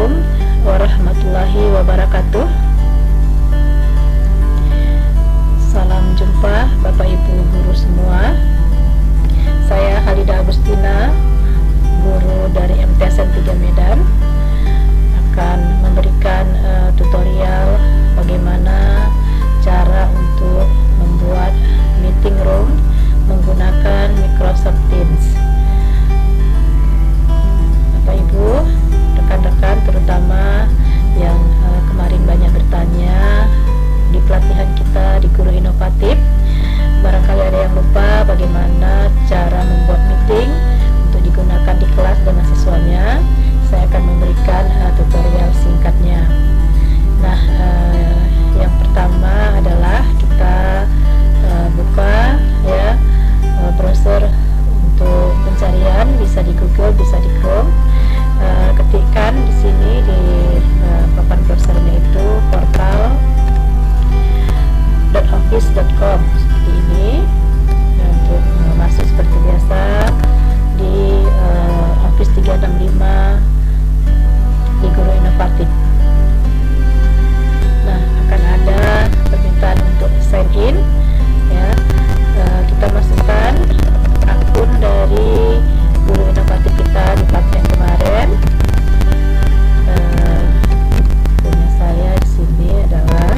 Assalamualaikum warahmatullahi wabarakatuh. Salam jumpa Bapak Ibu guru semua. Saya Halida Agustina, guru dari MTSN 3 Medan, akan memberikan tutorial bagaimana cara untuk membuat meeting room menggunakan Microsoft Teams. Bapak Ibu, rekan-rekan terutama yang kemarin banyak bertanya di pelatihan kita di Guru Inovatif, barangkali ada yang lupa bagaimana cara membuat meeting untuk digunakan di kelas dengan siswanya. Saya akan memberikan tutorial singkatnya. Nah, yang pertama adalah kita buka ya browser untuk pencarian, bisa di Google, bisa di Chrome. Ketikkan di sini di papan browsernya itu portal.office.com seperti ini. Dan untuk masuk seperti biasa di Office 365 di Guru Inovatif. Nah, akan ada permintaan untuk sign in ya. Kita masukkan akun dari Guru Inovatif kita di pelatihan kemarin. Punya saya di sini adalah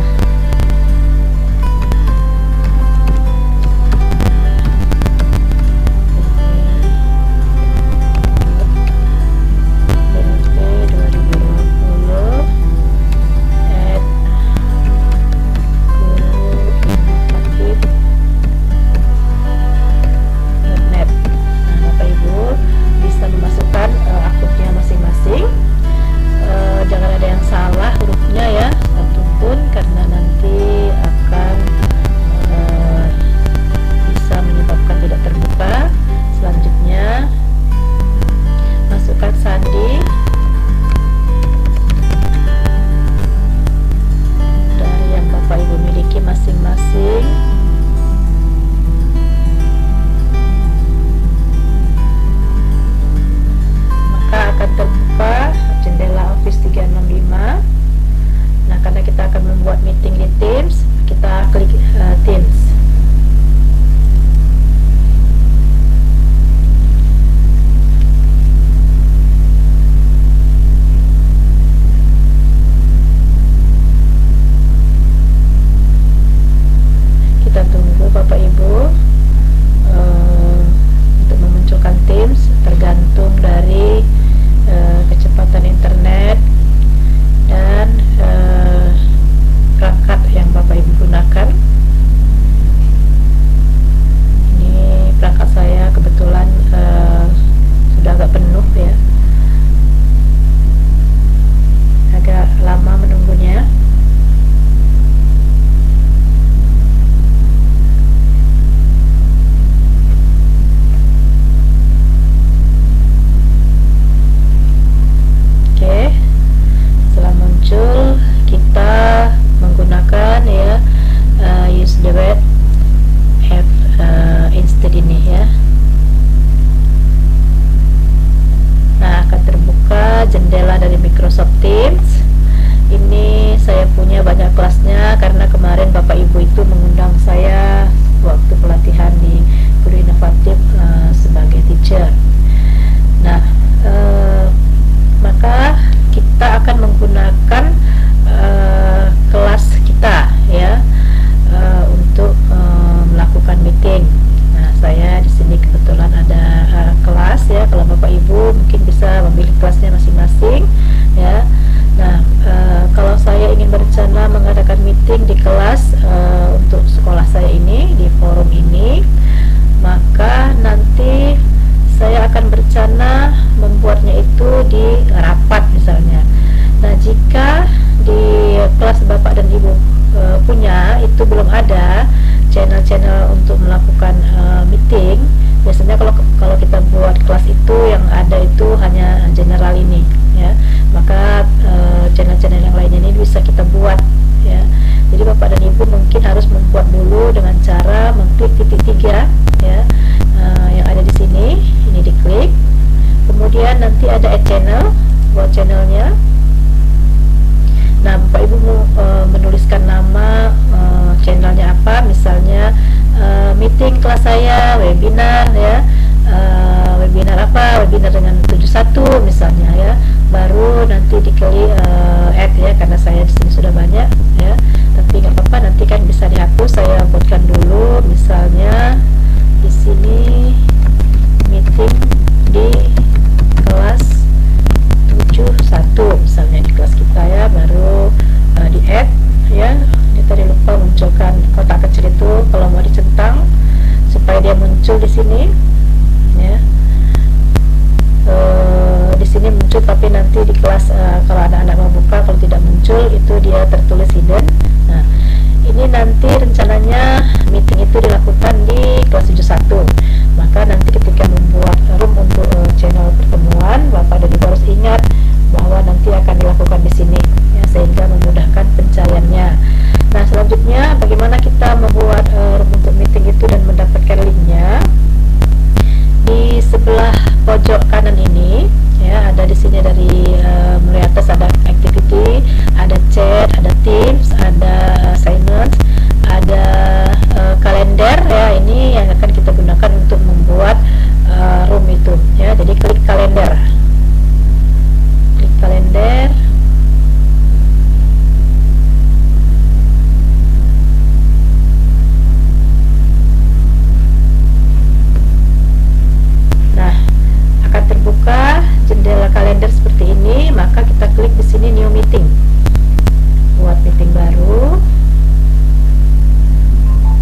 kemudian nanti ada add channel buat channelnya. Nah, Bapak Ibu menuliskan nama channelnya apa, misalnya meeting kelas saya, webinar ya, webinar apa, webinar dengan 71 misalnya ya, baru nanti diklik add ya, karena saya di sini sudah banyak ya, tapi nggak apa-apa, nanti kan bisa dihapus. Saya buatkan dulu misalnya di sini meeting di kelas 71 misalnya, di kelas kita ya, baru di add ya. Ini tadi lupa munculkan kotak kecil itu kalau mau dicentang supaya dia muncul di sini ya. Di sini muncul, tapi nanti di kelas kalau ada anak mau buka, kalau tidak muncul itu dia tertulis hidden. Nah, ini nanti rencananya meeting itu dilakukan di kelas 71. Maka nanti ketika membuat room untuk channel pertemuan, Bapak dan Ibu harus ingat bahwa nanti akan dilakukan di sini ya, sehingga memudahkan pencariannya. Nah, selanjutnya bagaimana kita membuat room untuk meeting itu dan mendapatkan linknya. Di sebelah pojok kanan ini ya, ada di sini dari mulai atas ada activity, ada chat, ada teams, ada assignments, ada kalender ya. Ini yang akan kita gunakan untuk membuat room itu ya. Jadi klik kalender, klik kalender. Terbuka jendela kalender seperti ini, maka kita klik di sini new meeting, buat meeting baru.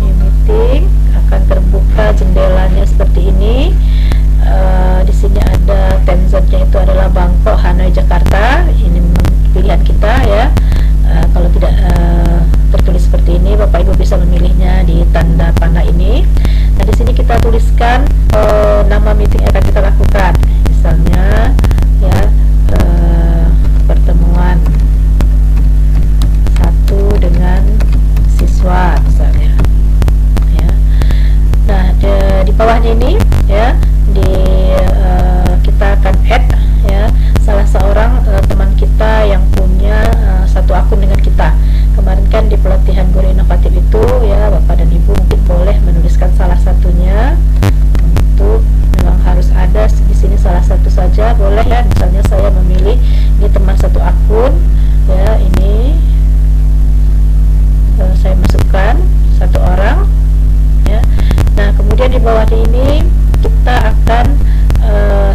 New meeting akan terbuka jendelanya seperti ini. Di sini ada time zone-nya itu adalah Bangkok, Hanoi, Jakarta. Ini pilihan kita ya. Kalau tidak tertulis seperti ini, Bapak Ibu bisa memilihnya di tanda panah ini. Nah, di sini kita tuliskan nama meeting yang akan kita lakukan. Misalnya ya, pertemuan 1 dengan siswa misalnya ya. Nah, di bawahnya ini ya, kita akan add ya salah seorang teman kita yang punya satu akun dengan kita. Kemarin kan di pelatihan guru inovatif itu ya, Bapak dan Ibu mungkin boleh menuliskan salah satunya. Untuk memang harus ada di sini salah satu saja boleh ya. Misalnya saya memilih ini teman satu akun ya, ini saya masukkan satu orang ya. Nah, kemudian di bawah ini kita akan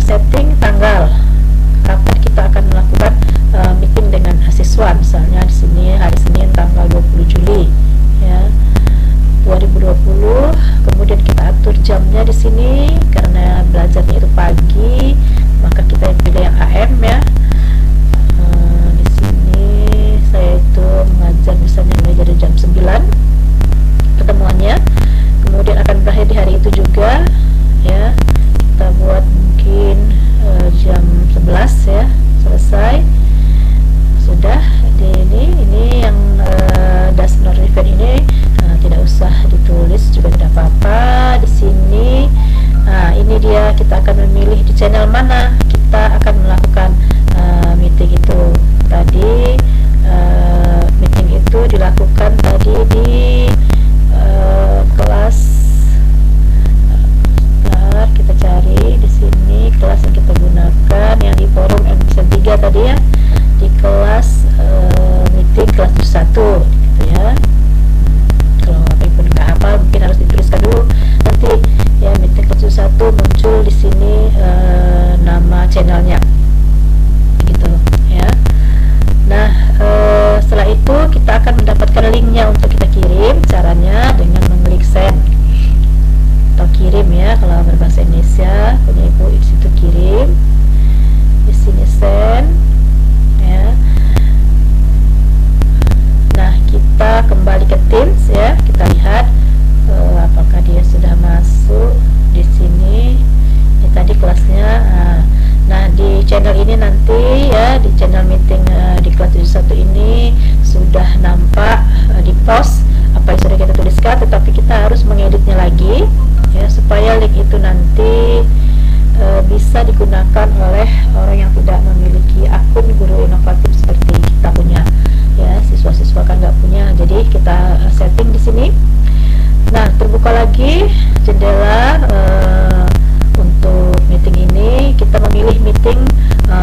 setting tanggal kapan kita akan melakukan meeting dengan siswa. Misalnya di sini hari Senin tanggal 20 Juli ya 2020. Kemudian kita atur jamnya di sini, karena belajarnya itu pagi, maka kita pilih yang AM ya. Di sini saya itu mengajar misalnya mulai dari jam 9 pertemuannya, kemudian akan berakhir di hari itu juga ya. Kita buat mungkin jam 11 ya, selesai. Sudah di ini yang does not refer ini tidak usah ditulis juga tidak apa-apa di sini. Nah, ini dia, kita akan memilih di channel mana kita akan melakukan meeting itu. Tadi meeting itu dilakukan tadi di kelas, kita cari di sini kelas yang kita gunakan yang di forum MCN 3 tadi ya, di kelas meeting kelas 1 gitu ya. Kalau Bapak Ibu nggak hafal mungkin harus dituliskan dulu, nanti ya meeting kelas 1 muncul di sini nama channelnya gitu ya. Nah, setelah itu kita akan mendapatkan linknya untuk kita kirim. Caranya dengan mengklik send atau kirim ya, kalau berbahasa Indonesia punya Ibu di situ kirim, di sini send ya. Nah, kita kembali ke Teams ya, kita lihat apakah dia sudah masuk di sini. Ini tadi kelasnya. Nah, di channel ini nanti ya, di channel meeting di kelas 71 ini sudah nampak di post apa yang sudah kita tuliskan, tetapi kita harus mengeditnya lagi ya, supaya link itu nanti bisa digunakan oleh orang yang tidak memiliki akun guru inovatif seperti kita punya meeting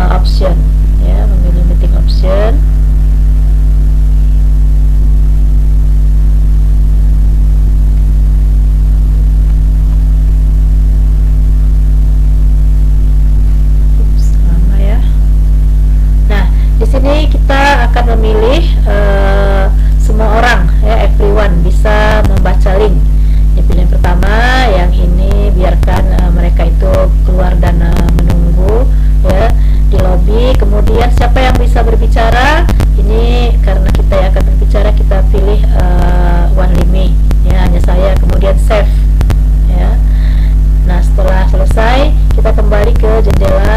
option, ya, memilih meeting option. Di sini kita akan memilih semua orang, ya, everyone bisa membaca link. Di pilihan pertama yang ini biarkan mereka itu keluar dan menunggu, ya, di lobby. Kemudian siapa yang bisa berbicara? Ini karena kita yang akan berbicara, kita pilih one limit, ya, hanya saya. Kemudian save, ya. Nah, setelah selesai kita kembali ke jendela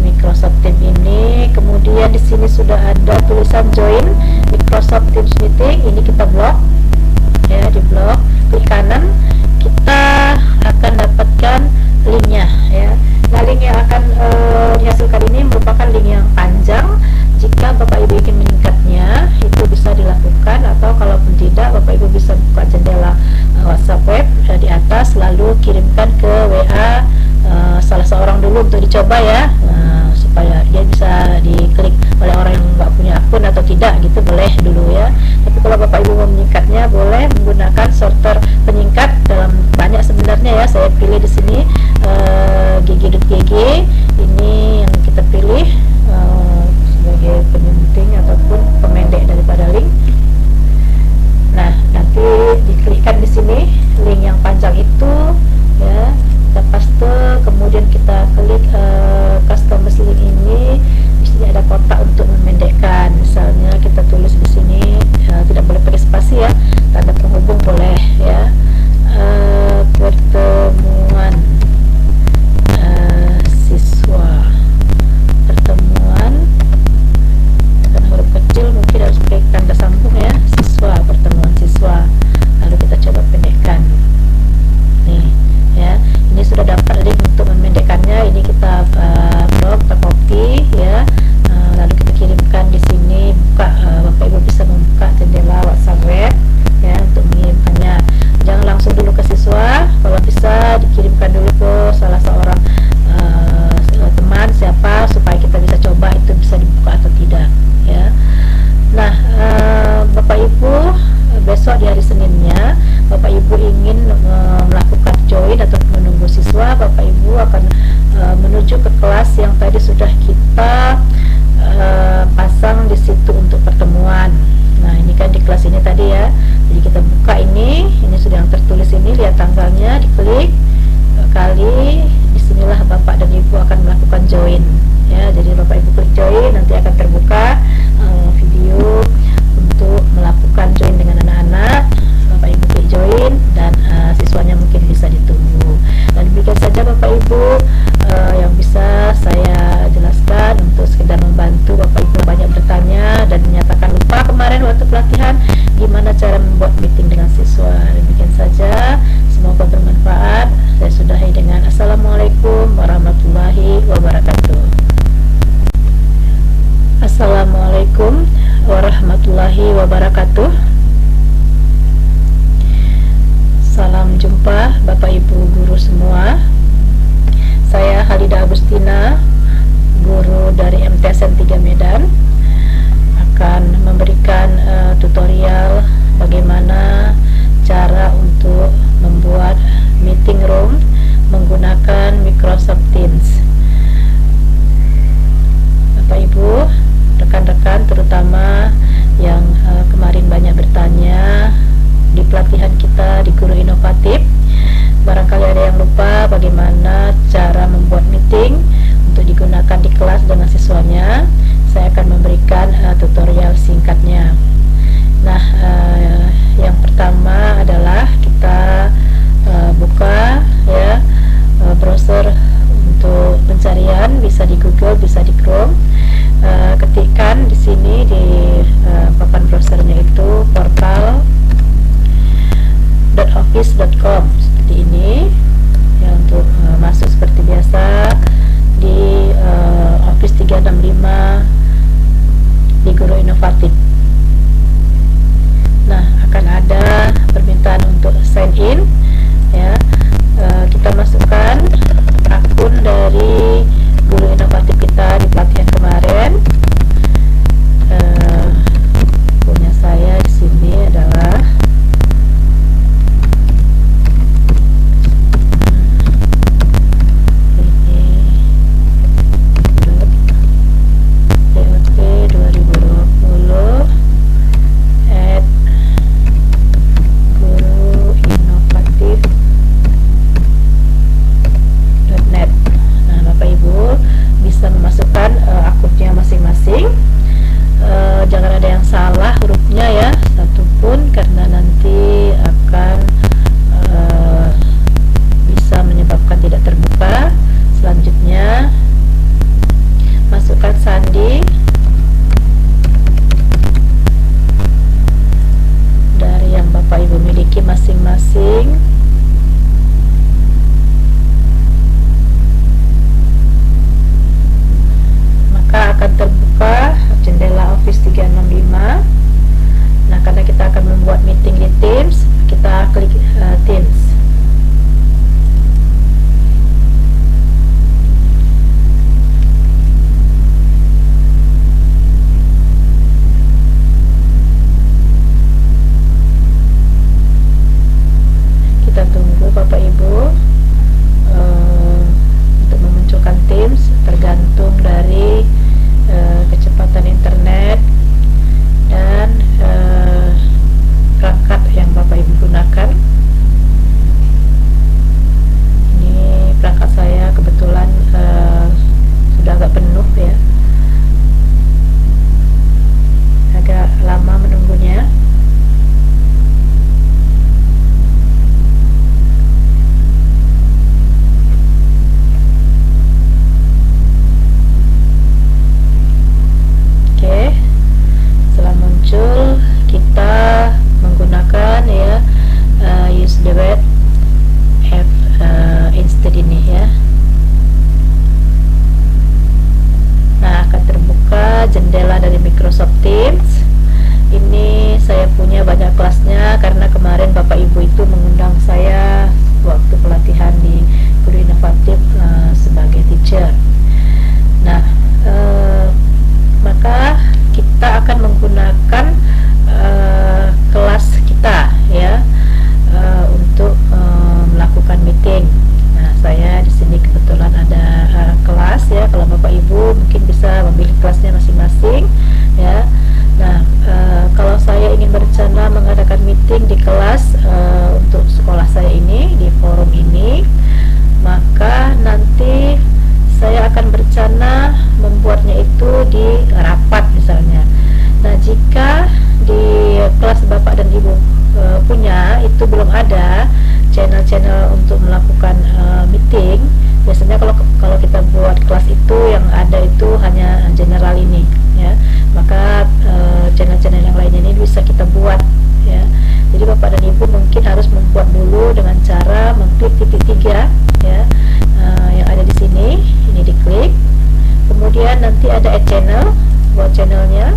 Microsoft Teams ini. Kemudian di sini sudah ada tulisan join Microsoft Teams meeting. Ini kita blok, ya, di blok. Klik kanan, kita akan dapatkan linknya, ya. Nah, link yang akan dihasilkan ini merupakan link yang panjang. Jika Bapak Ibu ingin meningkatnya, itu bisa dilakukan, atau kalaupun tidak, Bapak Ibu bisa buka jendela WhatsApp web di atas, lalu kirimkan ke WA salah seorang dulu untuk dicoba, ya, supaya dia bisa diklik oleh orang yang nggak punya akun atau tidak, gitu, boleh dulu, ya. Tapi kalau Bapak Ibu mau meningkatnya, boleh menggunakan sorter penyingkat dalam banyak sebenarnya, ya. Saya pilih di sini gg.gg, ini yang kita pilih sebagai penyunting ataupun pemendek daripada link. Nah, nanti diklikkan di sini link yang panjang itu, ya, kita paste. Kemudian kita klik customize link ini. Di sini ada kotak untuk memendekkan. Misalnya kita tulis di sini, tidak boleh pakai spasi, ya, tanda penghubung boleh, ya, pertemuan siswa, pertemuan, dan huruf kecil mungkin harus pakai tanda sambung, ya, siswa, pertemuan siswa. Lalu kita coba pendekkan. Nih, ya, ini sudah dapat link untuk memendekkannya. Ini kita blok, kita copy, ya, lalu kita kirimkan di sini. Buka, Bapak Ibu bisa membuka jendela WhatsApp web, ya, untuk mengirimkannya. Jangan langsung dulu ke siswa, kalau bisa dikirimkan dulu ke salah seorang teman siapa, supaya kita bisa coba itu bisa dibuka atau tidak, ya. Nah, Bapak Ibu, besok di hari Seninnya Bapak Ibu ingin melakukan join atau menunggu siswa, Bapak Ibu akan menuju ke kelas yang tadi sudah kita pasang di situ untuk pertemuan. Nah, ini kan di kelas ini tadi, ya. Jadi kita buka ini sudah yang tertulis ini, lihat tanggalnya, diklik kali, disinilah Bapak dan Ibu akan melakukan join, ya. Jadi Bapak Ibu klik join, nanti akan terbuka video untuk melakukan join dengan anak-anak. Bapak Ibu klik join, dan siswanya mungkin bisa ditunggu. Dan demikian saja Bapak Ibu yang bisa saya jelaskan untuk sekedar membantu Bapak Ibu banyak bertanya dan menyatakan lupa kemarin waktu pelatihan gimana cara membuat meeting dengan siswa. Demikian saja, semoga bermanfaat. Saya sudahi dengan Assalamualaikum warahmatullahi wabarakatuh. Assalamualaikum warahmatullahi wabarakatuh. Salam jumpa Bapak Ibu guru semua. Saya Halida Agustina, guru dari MTSN 3 Medan, akan memberikan tutorial bagaimana cara untuk membuat meeting room menggunakan Microsoft Teams. Bapak Ibu, rekan-rekan terutama yang kemarin banyak bertanya di pelatihan kita di Guru Inovatif, barangkali ada yang lupa bagaimana cara membuat meeting untuk digunakan di kelas dengan siswanya. Saya akan memberikan tutorial singkatnya. Nah, yang pertama adalah kita buka, ya, browser untuk pencarian, bisa di Google, bisa di Chrome. Ketikkan di sini di papan browsernya itu portal.office.com seperti ini, ya, untuk masuk seperti biasa di Office 365 di Guru Inovatif. Nah, akan ada permintaan untuk sign in, ya. Kita masukkan akun dari channel untuk melakukan meeting, biasanya kalau kita buat kelas itu yang ada itu hanya general ini ya, maka channel-channel yang lainnya ini bisa kita buat ya. Jadi Bapak dan Ibu mungkin harus membuat dulu dengan cara mengklik titik 3 ya, yang ada di sini, ini diklik, kemudian nanti ada add channel, buat channelnya.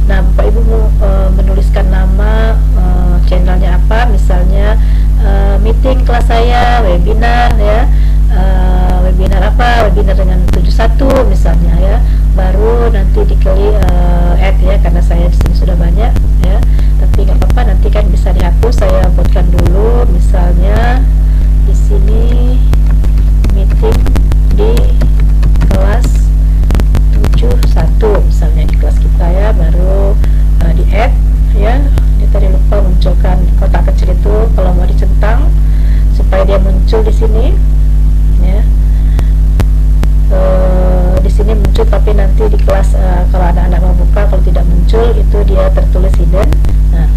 Nah, Bapak Ibu menuliskan nama channelnya apa, misalnya meeting kelas saya, webinar ya, webinar apa, webinar dengan 71 misalnya ya, baru nanti diklik add ya, karena saya di sini sudah banyak ya, tapi nggak apa-apa, nanti kan bisa dihapus. Saya buatkan dulu, misalnya di sini meeting di kelas 71 misalnya, di kelas kita ya, baru di add ya. Ini tadi lupa munculkan kotak kecil itu, kalau mau dicentang supaya dia muncul di sini ya. Di sini muncul, tapi nanti di kelas kalau ada anak mau buka, kalau tidak muncul itu dia tertulis hidden. Nah,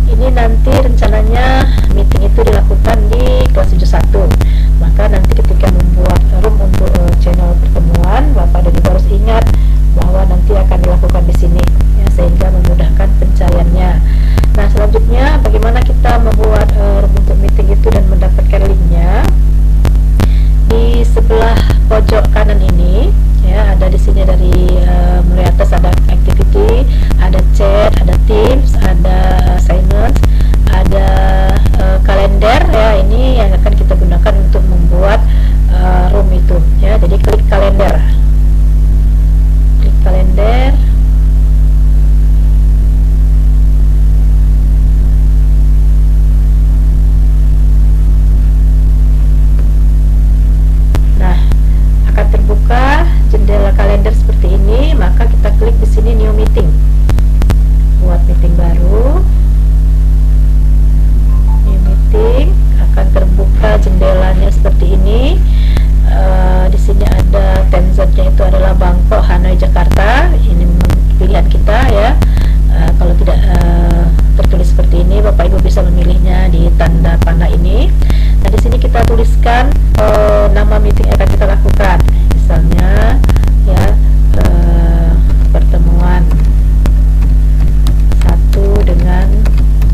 ini nanti rencananya meeting itu dilakukan di kelas 71. Maka nanti ketika membuat room untuk channel pertemuan, Bapak dan Ibu harus ingat bahwa nanti akan dilakukan di sini ya, sehingga memudahkan pencariannya. Nah, selanjutnya bagaimana kita membuat room untuk meeting itu dan mendapatkan linknya? Di sebelah pojok kanan ini ya, ada di sini dari mulai atas ada activity, ada chat, ada teams, ada assignments, ada kalender ya. Ini yang akan kita gunakan untuk membuat room itu ya. Jadi klik kalender, klik kalender. Akan terbuka jendela kalender seperti ini, maka kita klik di sini new meeting, buat meeting baru. New meeting akan terbuka jendelanya seperti ini. Di sini ada time zone-nya itu adalah Bangkok, Hanoi, Jakarta. Ini pilihan kita ya. Kalau tidak tertulis seperti ini, Bapak Ibu bisa memilihnya di tanda panah ini. Nah, di sini kita tuliskan nama meeting yang akan kita lakukan. Misalnya ya, pertemuan 1 dengan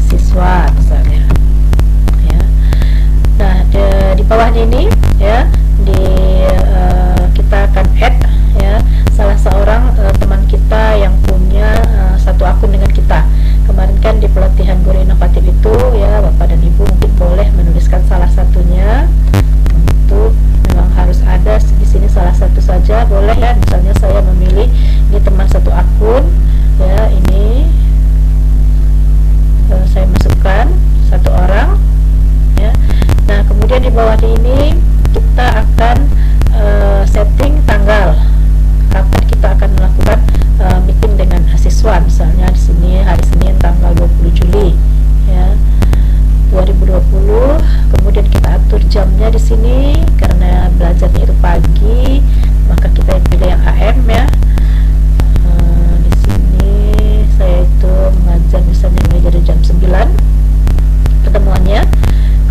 siswa misalnya ya. Nah, di bawahnya ini ya, kita akan add ya salah seorang teman kita yang punya satu akun dengan kita. Kemarin kan di pelatihan guru inovatif itu ya, Bapak dan Ibu mungkin boleh menuliskan salah satunya. Untuk memang harus ada di sini salah satu saja boleh ya. Misalnya saya memilih ini teman satu akun ya, ini saya masukkan satu orang ya. Nah, kemudian di bawah ini kita akan setting tanggal kapan kita akan melakukan meeting dengan siswa. Misalnya di sini hari Senin tanggal 20 Juli ya 2020. Kemudian kita atur jamnya di sini, karena belajarnya itu pagi, maka kita pilih yang AM ya. Di sini saya itu mengajar misalnya mulai dari jam 9 ketemuannya,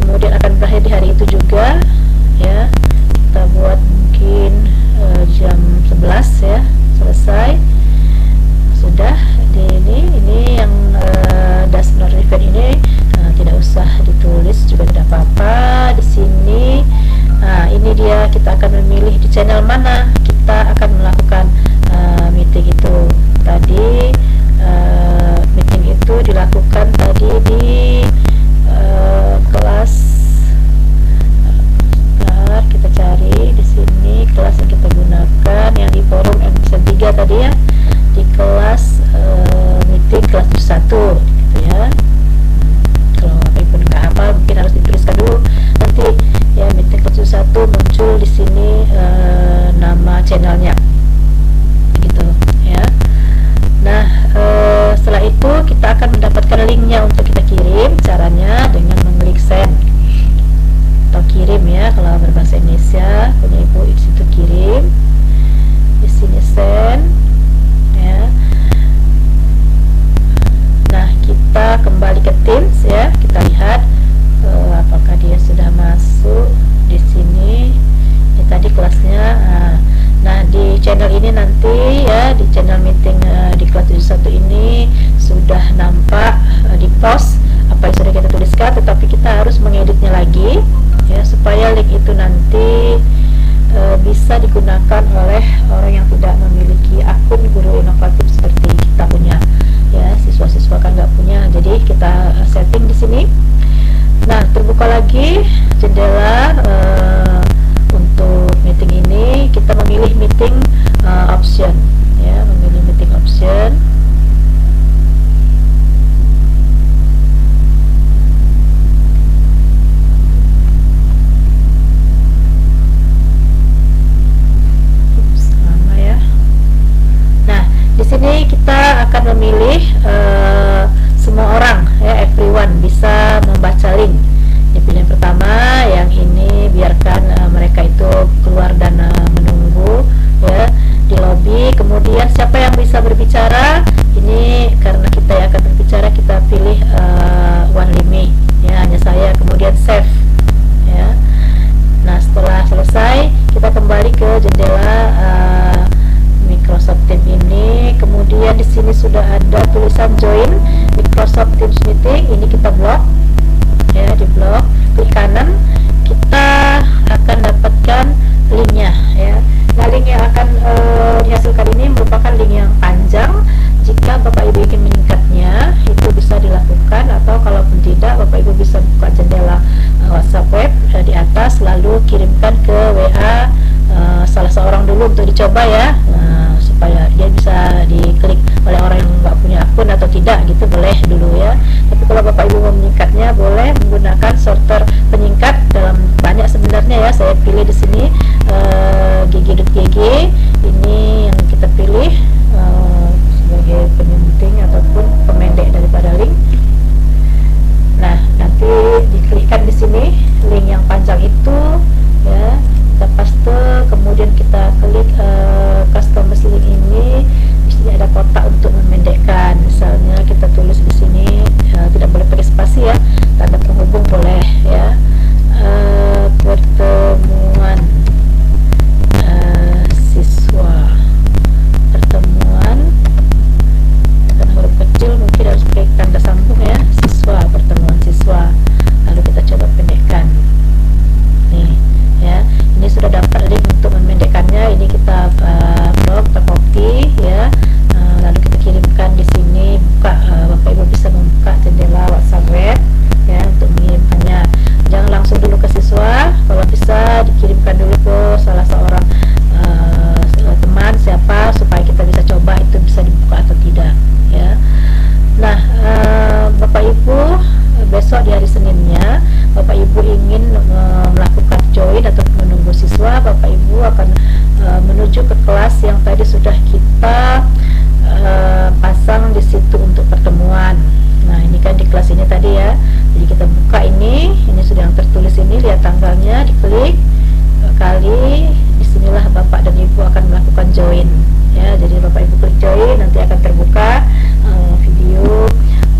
kemudian akan berakhir di hari itu juga ya. Kita buat mungkin jam 11 ya, selesai. Sudah di ini yang das not event ini tidak usah ditulis juga tidak apa-apa di sini. Nah, ini dia, kita akan memilih di channel mana kita akan melakukan meeting itu. Tadi meeting itu dilakukan tadi di kelas, kita cari di sini kelas yang kita gunakan yang di forum M3 tadi ya, di kelas meeting kelas 1 gitu ya. Kalau Bapak Ibu nggak hafal mungkin harus dituliskan dulu, nanti ya meeting kelas 1 muncul di sini nama channelnya gitu ya. Nah, setelah itu kita akan mendapatkan linknya untuk kita kirim. Caranya dengan mengklik send atau kirim ya, kalau berbahasa Indonesia punya Ibu di situ kirim, di sini send ya. Nah, kita kembali ke Teams ya, kita lihat channel ini nanti ya, di channel meeting di kelas 71 ini sudah nampak di post apa yang sudah kita tuliskan, tetapi kita harus mengeditnya lagi ya, supaya link itu nanti bisa digunakan oleh orang yang tidak memiliki akun guru inovatif seperti kita punya ya. Siswa-siswa kan nggak punya, jadi kita setting di sini. Nah, terbuka lagi jendela untuk meeting ini. Kita memilih meeting option ya, memilih meeting option. Di sini kita akan memilih semua orang ya, everyone bisa membaca link. Di pilihan pertama yang ini biarkan mereka itu keluar dan menunggu ya di lobby. Kemudian siapa yang bisa berbicara, ini karena kita yang akan berbicara kita pilih one limit ya, hanya saya. Kemudian save ya. Nah, setelah selesai kita kembali ke jendela Microsoft Teams ini. Kemudian di sini sudah ada tulisan join Microsoft Teams meeting, ini kita blok ya, di blok, klik kanan, kita akan dapatkan linknya ya. Nah, link yang akan dihasilkan ini merupakan link yang panjang. Jika Bapak Ibu ingin menyingkatnya, itu bisa dilakukan, atau kalaupun tidak, Bapak Ibu bisa buka jendela WhatsApp web di atas, lalu kirimkan ke WA salah seorang dulu untuk dicoba ya, supaya dia bisa diklik oleh orang yang nggak punya akun atau tidak gitu, boleh dulu ya. Tapi kalau Bapak Ibu mau menyingkatnya, boleh menggunakan sorter penyingkat dalam banyak sebenarnya ya. Saya pilih di sini gg.gg, ini yang kita pilih sebagai penyunting ataupun pemendek daripada link. Nah, nanti diklikkan di sini link yang panjang itu ya, kita paste, kemudian kita klik customize link ini. Di sini ada kotak untuk memendekkan. Misalnya kita tulis di sini, tidak boleh pakai spasi ya, tanda penghubung boleh ya, pertemuan siswa, pertemuan, dan huruf kecil mungkin harus pakai tanda sambung ya, siswa, pertemuan siswa. Lalu kita coba pendekkan nih ya. Ini sudah dapat link untuk memendekkannya. Ini kita blok, kita copy ya, lalu kita kirimkan di sini. Buka, Bapak Ibu bisa membuka jendela WhatsApp web ya untuk mengirimkannya. Jangan langsung dulu ke siswa, kalau bisa dikirimkan dulu ke salah seorang teman siapa, supaya kita bisa coba itu bisa dibuka atau tidak ya. Nah, Bapak Ibu, besok di hari Seninnya Bapak Ibu ingin melakukan join atau menunggu siswa, Bapak Ibu akan menuju ke kelas yang tadi sudah kita pasang di situ untuk pertemuan. Nah, ini kan di kelas ini tadi ya. Jadi kita buka ini sudah yang tertulis ini, lihat tanggalnya, diklik kali, disinilah Bapak dan Ibu akan melakukan join ya. Jadi Bapak Ibu klik join, nanti akan terbuka video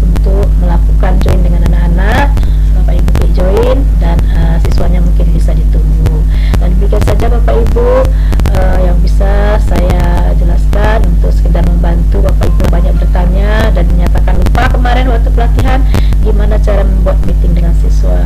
untuk melakukan join dengan anak-anak. Bapak Ibu klik join dan siswanya mungkin bisa ditunggu. Dan demikian saja Bapak Ibu yang bisa saya jelaskan untuk sekedar membantu Bapak Ibu banyak bertanya dan menyatakan lupa kemarin waktu pelatihan gimana cara membuat meeting dengan siswa.